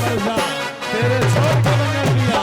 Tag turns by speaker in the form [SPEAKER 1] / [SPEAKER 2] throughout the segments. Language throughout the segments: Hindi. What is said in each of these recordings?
[SPEAKER 1] परेशान तेरे छोड़ के मंगल दिया।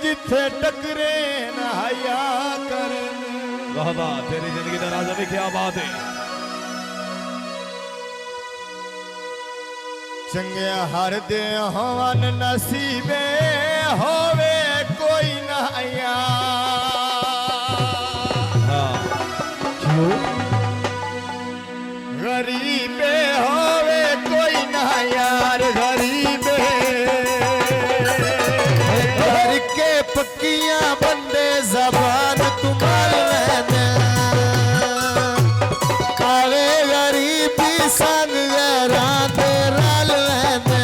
[SPEAKER 2] जिथे टकरे नहाया करे।
[SPEAKER 1] वाह वाह तेरी जिंदगी का राजा भी क्या बात है।
[SPEAKER 2] चंगे हर दे हवन नसीबे होवे कोई नहाया। गरीबे होवे कोई ना यार गरीबे। पक्कियां बंदे जबान तुम्हारे रहने काले गरीबी संग राते रल रहने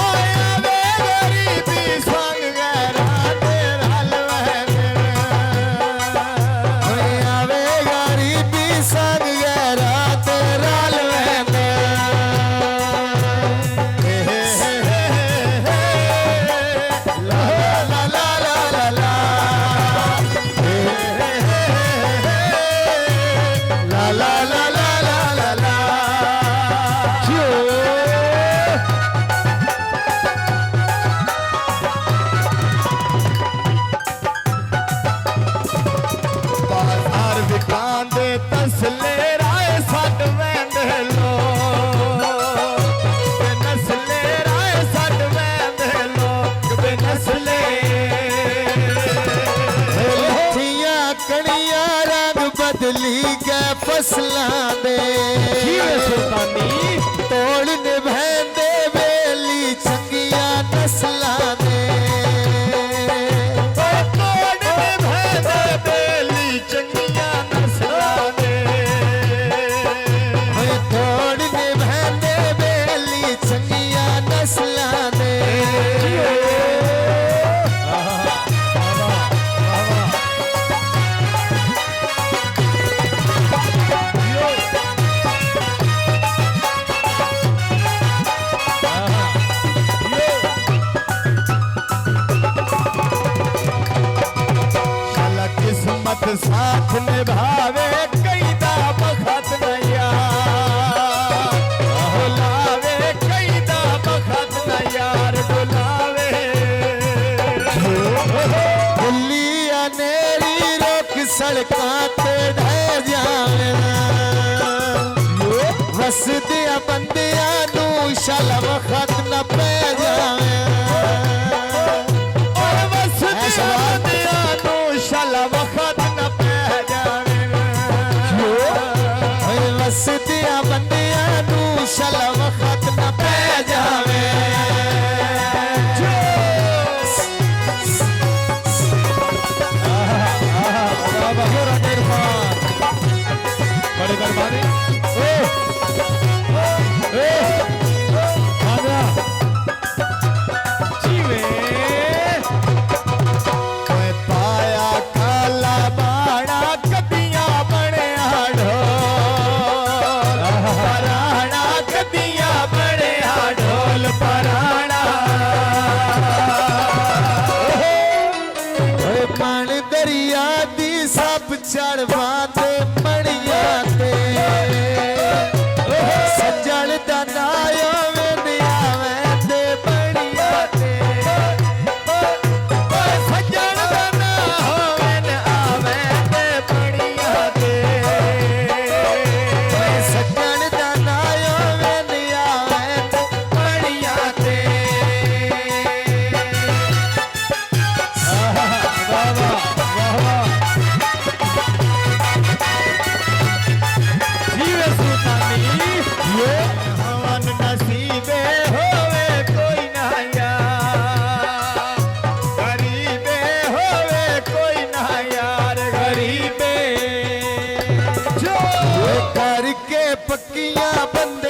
[SPEAKER 2] आवे गरीबी संग राते रल रहने आवे गरीबी संग राते रल रहने। बदली गए फसलां दे तोड़ निभैंदे वेली चंगिया नस्लां दे तोड़ निभैंदे वेली चंगिया नस्लां दे तोड़ निभैंदे वेली चंगिया नस्लां दे। किस्मत साथ निभावे कई दा बखत नैया डुलावे कई दा बखत नैयार डुलावे दिल्ली अनेरी रोक सड़कां ते ढह जावे वसदिया बंदियां नू शल वखत न पै जावे वखत न पै जावे वसदिया बंदियां नू शल वखत न पै जावे।
[SPEAKER 1] बड़े मेहरबानी
[SPEAKER 2] चढ़वा दे मड़िया ते के पक्कियां बंदे